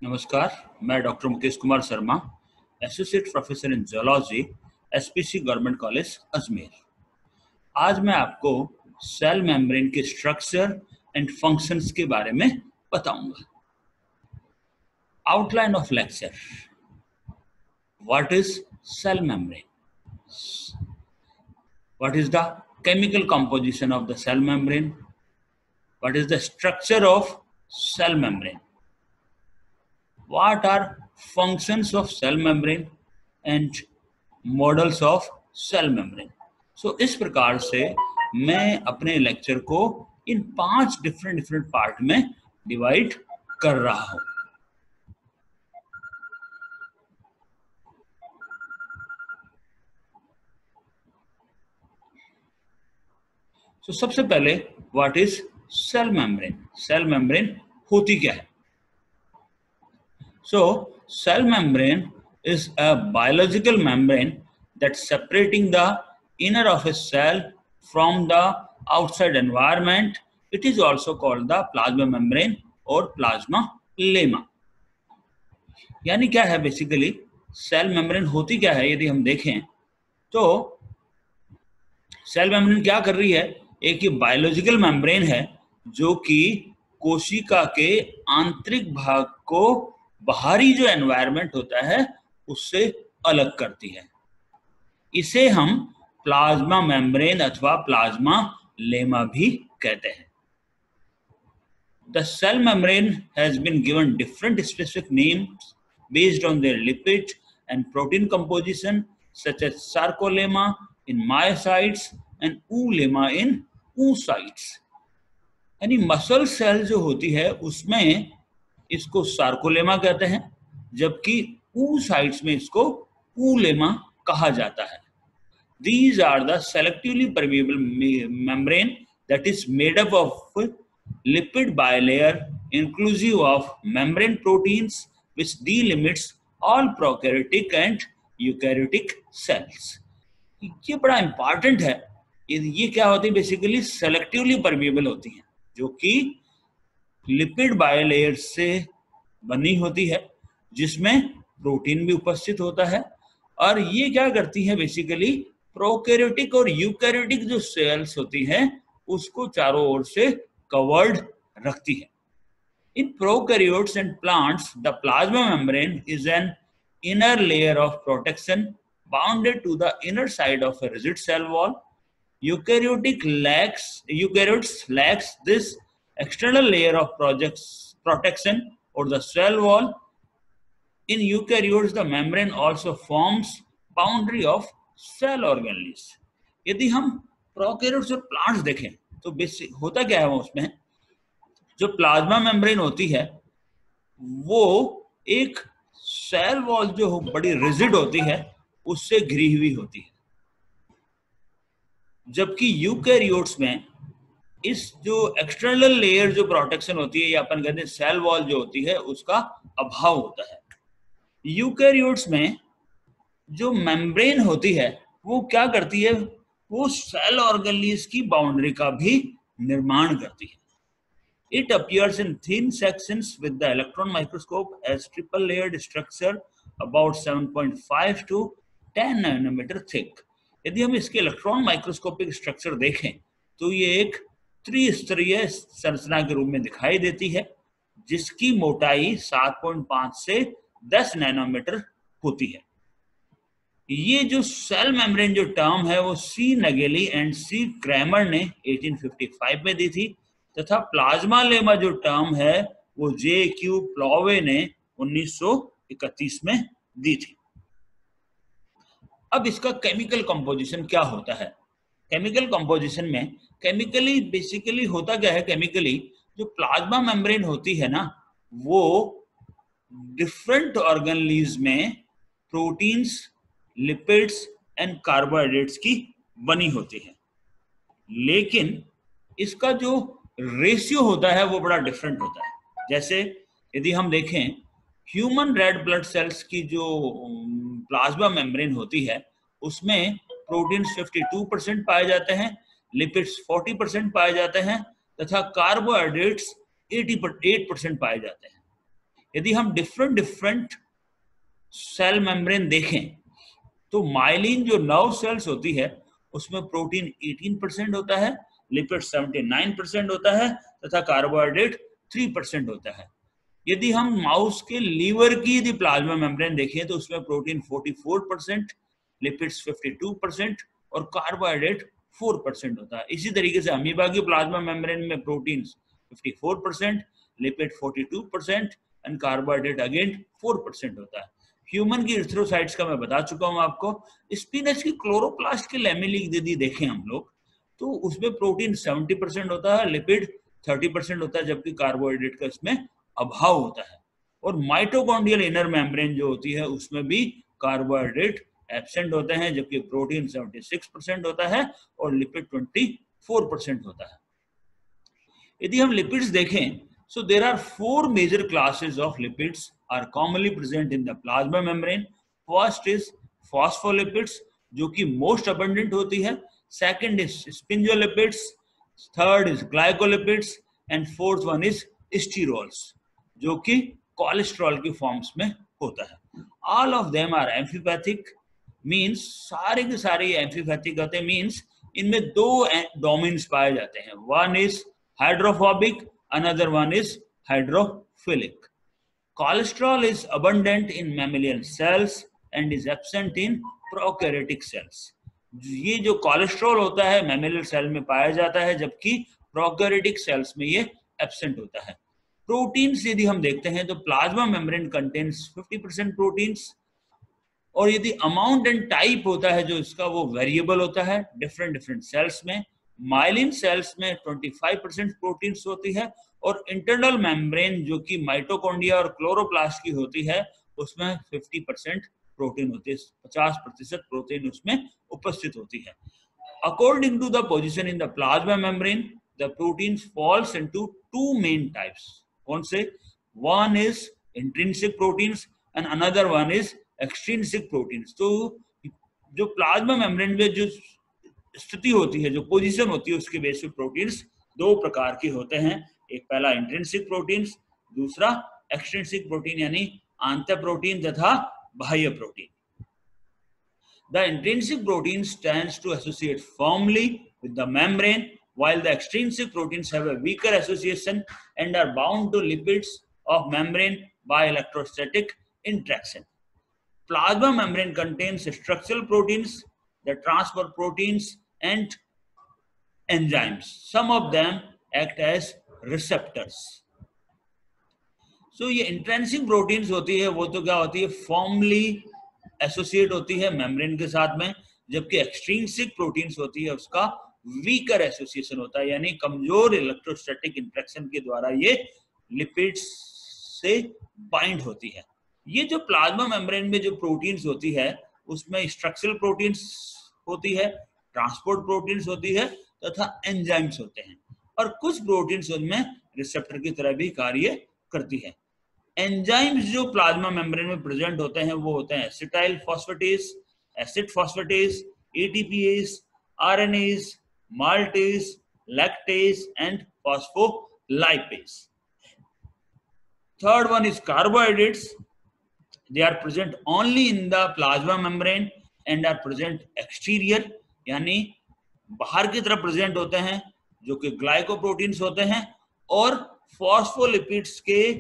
नमस्कार, मैं doctor Mukesh Kumar Sharma, associate professor in zoology, SPC government college Ajmer. आज मैं आपको सेल मेम्ब्रेन के स्ट्रक्चर एंड फंक्शंस के बारे में बताऊंगा। Outline of lecture. What is cell membrane? What is the chemical composition of the cell membrane? What is the structure of cell membrane? What are functions of cell membrane and models of cell membrane? So इस प्रकार से मैं अपने lecture को in 5 different part में divide कर रहा हूं। तो सबसे पहले what is cell membrane? Cell membrane होती क्या है? So cell membrane is a biological membrane that's separating the inner of a cell from the outside environment. It is also called the plasma membrane or plasma lemma. यानी क्या है basically cell membrane होती क्या है? यदि हम देखें तो सेल मेम्ब्रेन क्या कर रही है? एक ये बायोलॉजिकल मेम्ब्रेन है जो कि कोशिका के आंतरिक भाग को बाहरी जो एनवायरनमेंट होता है उससे अलग करती है। इसे हम प्लाज्मा मेम्ब्रेन अथवा प्लाज्मा लेमा भी कहते हैं। The cell membrane has been given different specific names based on their lipid and protein composition, such as sarcolemma in myocytes and oolemma in oocytes. यानी मसल सेल जो होती है उसमें इसको सार्कोलेमा कहते हैं, जबकि oocytes में इसको oolemma कहा जाता है। These are the selectively permeable membrane that is made up of lipid bilayer inclusive of membrane proteins which delimits all prokaryotic and eukaryotic cells. ये बड़ा इंपॉर्टेंट है। ये क्या होती है? बेसिकली सेलेक्टिवली परमेबल होती हैं, जो कि लिपिड बायलेयर से बनी होती है जिसमें प्रोटीन भी उपस्थित होता है। और ये क्या करती है? बेसिकली प्रोकैरियोटिक और यूकैरियोटिक जो सेल्स होती हैं उसको चारों ओर से कवर्ड रखती है। In prokaryotes and plants, the plasma membrane is an inner layer of protection bounded to the inner side of a rigid cell wall. Eukaryotes lacks this external layer of protection or the cell wall. In eukaryotes, the membrane also forms boundary of cell organelles. यदि हम prokaryotes और plants देखें तो basic होता क्या है? वो उसमें जो प्लाज्मा मेम्ब्रेन होती है वो एक सेल वॉल जो बड़ी रिजिड होती है उससे घिरी हुई होती है, जबकि यूकैरियोट्स में इस जो एक्सटर्नल लेयर जो प्रोटेक्शन होती है या अपन कहते हैं सेल वॉल जो होती है उसका अभाव होता है। यूकैरियोट्स में जो मेम्ब्रेन होती है वो क्या करती है? वो सेल ऑर्गेनल्स की बाउंड्री का भी निर्माण करती है। It appears in thin sections with the electron microscope as triple layered structure about 7.5 to 10 nanometer thick. यदि हम इसके इलेक्ट्रॉन माइक्रोस्कोपिक स्ट्रक्चर देखें तो ये एक त्रिस्तरीय संरचना के रूप में दिखाई देती है जिसकी मोटाई 7.5 से 10 नैनोमीटर होती है। ये जो सेल मेम्ब्रेन जो टर्म है वो सी नगेली एंड सी क्रैमर ने 1855 में दी थी, तथा प्लाज्मा लेमा जो टर्म है वो जे क्यू प्लॉवे ने 1931 में दी थी। अब इसका केमिकल कंपोजिशन क्या होता है? केमिकल कंपोजिशन में केमिकली बेसिकली होता क्या है? केमिकली जो प्लाज्मा मेम्ब्रेन होती है ना वो डिफरेंट ऑर्गेनलीज में प्रोटीन्स, लिपिड्स एंड कार्बोहाइड्रेट्स की बनी होती है, लेकिन इसका जो रेशियो होता है वो बड़ा डिफरेंट होता है। जैसे यदि हम देखें ह्यूमन रेड ब्लड सेल्स की जो प्लाज्मा मेम्ब्रेन होती है उसमें प्रोटीन्स 52% पाए जाते हैं, लिपिड्स 40% पाए जाते हैं तथा कार्बोहाइड्रेट्स 88% पाए जाते हैं। यदि हम डिफरेंट सेल मेम्ब्रेन देखें तो माइलिन जो नर्व सेल्स होती है उसमें प्रोटीन 18% होता है, लिपिड 79% होता है तथा कार्बोहाइड्रेट 3% होता है। यदि हम माउस के लीवर की यदि प्लाज्मा मेम्ब्रेन देखें तो उसमें प्रोटीन 44%, लिपिड्स 52% और कार्बोहाइड्रेट 4% होता है। इसी तरीके से अमीबा की प्लाज्मा मेम्ब्रेन में protein 54%, lipid 42% and carbohydrate again 4% होता है। ह्यूमन की इरिथ्रोसाइट्स का मैं बता चुका हूं आपको। स्पिनच की क्लोरोप्लास्ट की लैमेली यदि देखें हम लोग तो उसमें प्रोटीन 70% होता है, लिपिड 30% होता है, जबकि कार्बोहाइड्रेट का इसमें अभाव होता है। और माइटोकॉन्ड्रियल इनर मेम्ब्रेन जो होती है उसमें भी कार्बोहाइड्रेट एब्सेंट होते हैं, जबकि प्रोटीन 76% होता है और लिपिड 24% होता है। यदि हम लिपिड्स देखें so there are 4 major classes of lipids are commonly present in the plasma membrane. First is phospholipids जो कि most abundant होती है, second is sphingolipids, third is glycolipids and fourth one is sterols जो कि cholesterol की forms में होता है। All of them are amphipathic means सारे के सारे एम्फीपैथिक होते हैं, मीन्स इनमें दो डोमेन्स पाए जाते हैं, one is hydrophobic, another one is hydrophilic. Cholesterol is abundant in mammalian cells and is absent in prokaryotic cells. ये जो कोलेस्ट्रॉल होता है मैमेलियल सेल में पाया जाता है, जबकि प्रोकैरियोटिक सेल्स में ये एब्सेंट होता है। प्रोटीन्स यदि हम देखते हैं तो प्लाज्मा मेम्ब्रेन कंटेन्स 50% प्रोटीन्स, और यदि अमाउंट एंड टाइप होता है जो इसका वो वेरिएबल होता है डिफरेंट सेल्स में। माइलिन सेल्स में 25% प्रोटीन्स होती है और इंटरनल मेम्ब्रेन जो कि माइटोकॉन्ड्रिया और क्लोरोप्लास्ट की होती है उसमें 50% प्रोटीन होती है, 50% प्रोटीन उसमें उपस्थित होती है। According to the position in the plasma membrane the proteins falls into two main types. कौन से? One is intrinsic proteins and another one is extrinsic proteins. तो जो प्लाज्मा मेम्ब्रेन में जो स्थिति होती है, जो पोजीशन होती है, उसके बेस पे प्रोटीन्स दो प्रकार के होते हैं। एक पहला इंट्रिंसिक प्रोटीन्स, दूसरा एक्सट्रिंसिक प्रोटीन यानी आंतः प्रोटीन तथा बाह्य protein. The intrinsic proteins tends to associate firmly with the membrane, while the extrinsic proteins have a weaker association and are bound to lipids of membrane by electrostatic interaction. Plasma membrane contains structural proteins, the transport proteins, and enzymes. Some of them act as receptors. So ये intrinsic proteins होती है वो तो क्या होती है, formally associate होती है मेम्ब्रेन के साथ में, जबकि एक्सट्रिंसिक प्रोटीन्स होती है उसका वीकर एसोसिएशन होता है, यानी कमजोर इलेक्ट्रोस्टैटिक इंटरेक्शन के द्वारा ये लिपिड्स से बाइंड होती है। ये जो प्लाज्मा मेम्ब्रेन में जो प्रोटीन्स होती है उसमें स्ट्रक्चरल प्रोटीन्स होती है, ट्रांसपोर्ट प्रोटीन्स होती है तथा एंजाइम्स होते हैं, और कुछ प्रोटीन्स उनमें रिसेप्टर की तरह भी कार्य करती है। एंजाइम्स जो प्लाज्मा मेम्ब्रेन में प्रेजेंट होते हैं वो होते हैं acetyl phosphatase, acid phosphatase, ATPase, RNase, maltase, lactase and phospholipase. Third one is carbohydrates. They are present only in the plasma membrane and are present exterior, यानी बाहर की तरफ प्रेजेंट होते हैं, जो कि ग्लाइकोप्रोटीन्स होते हैं, और फॉस्फोलिपिड्स के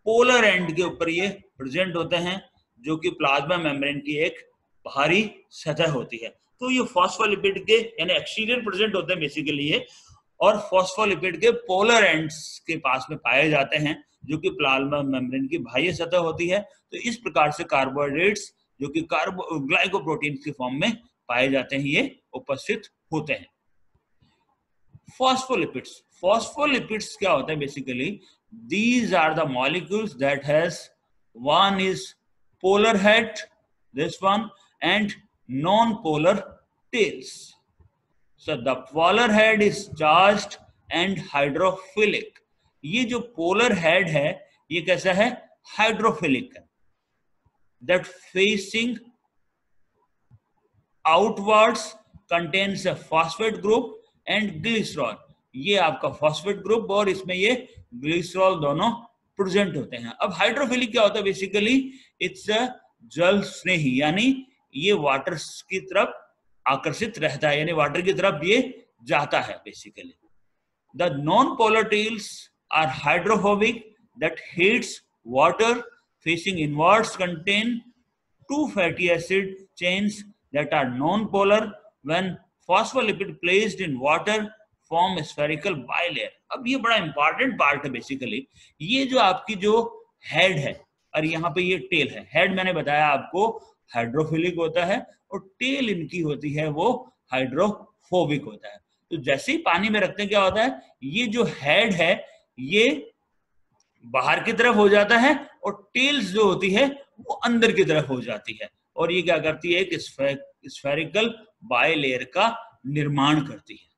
पोलर एंड के ऊपर ये प्रेजेंट होते हैं, जो कि प्लाज्मा मेम्ब्रेन की एक बाहरी सतह होती है। तो ये फॉस्फोलिपिड के यानी एक्सटीरियर प्रेजेंट होते हैं बेसिकली ये, और फॉस्फोलिपिड के पोलर एंड्स के पास में पाए जाते हैं, जो कि प्लाज्मा मेम्ब्रेन की बाह्य सतह होती है। तो इस प्रकार से कार्बोहाइड्रेट्स जो कि ग्लाइकोप्रोटीन की फॉर्म में पाए जाते हैं ये उपस्थित होते हैं। फॉस्फोलिपिड्स, फॉस्फोलिपिड्स क्या होता है basically? These are the molecules that has one is polar head, this one, and non-polar tails. So the polar head is charged and hydrophilic. ये जो polar head है ये कैसा है? हाइड्रोफिलिक है। That facing outwards contains a phosphate group and glycerol. ये आपका phosphate group और इसमें ये ग्लिसरॉल दोनों प्रेजेंट होते हैं। अब हाइड्रोफिलिक क्या होता है? बेसिकली इट्स अ जल स्नेही, यानी ये वाटर की तरफ आकर्षित रहता है, यानी वाटर की तरफ ये जाता है basically. The non polar tails are hydrophobic that hates water, facing inwards contain two fatty acid chains that are non-polar. When phospholipid placed in water form spherical bilayer. अब ये बड़ा इंपॉर्टेंट पार्ट है basically. ये जो आपकी जो head है और यहाँ पे ये टेल है, हेड मैंने बताया आपको हाइड्रोफिलिक होता है और टेल इनकी होती है वो हाइड्रोफोबिक होता है। तो जैसे ही पानी में रखते हैं क्या होता है, ये जो हेड है ये बाहर की तरफ हो जाता है और टेल्स जो होती है वो अंदर की तरफ हो जाती है, और ये क्या करती है, एक स्फेरिकल बाइलेयर का निर्माण करती है।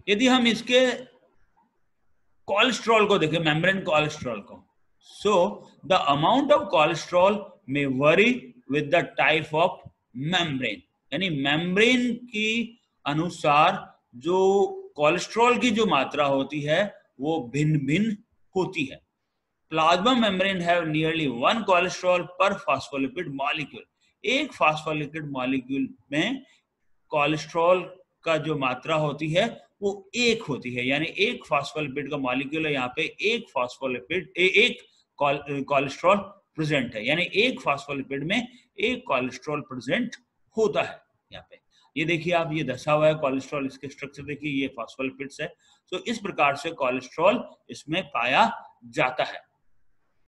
यदि हम इसके कोलेस्ट्रॉल को देखें, मेम्ब्रेन कोलेस्ट्रॉल को, so the amount of cholesterol may vary with the type of membrane, यानी मेम्ब्रेन की अनुसार जो कोलेस्ट्रॉल की जो मात्रा होती है वो भिन्न भिन्न होती है। Plasma membrane have nearly 1 cholesterol पर फॉस्फोलिपिड मॉलिक्यूल। एक फॉस्फोलिपिड मॉलिक्यूल में कोलेस्ट्रॉल का जो मात्रा होती है वो एक होती है, यानी एक फॉस्फोलिपिड का मॉलिक्यूल है, यहाँ पे एक फॉस्फोलिपिड एक कोलेस्ट्रॉल प्रेजेंट है, यानी एक फॉस्फोलिपिड में एक कोलेस्ट्रॉल प्रेजेंट होता है। यहाँ पे ये देखिए आप, ये दसा हुआ है कोलेस्ट्रॉल, इसके स्ट्रक्चर देखिए, ये फॉस्फोलिपिड्स है। तो इस प्रकार से कोलेस्ट्रॉल इसमें पाया जाता है।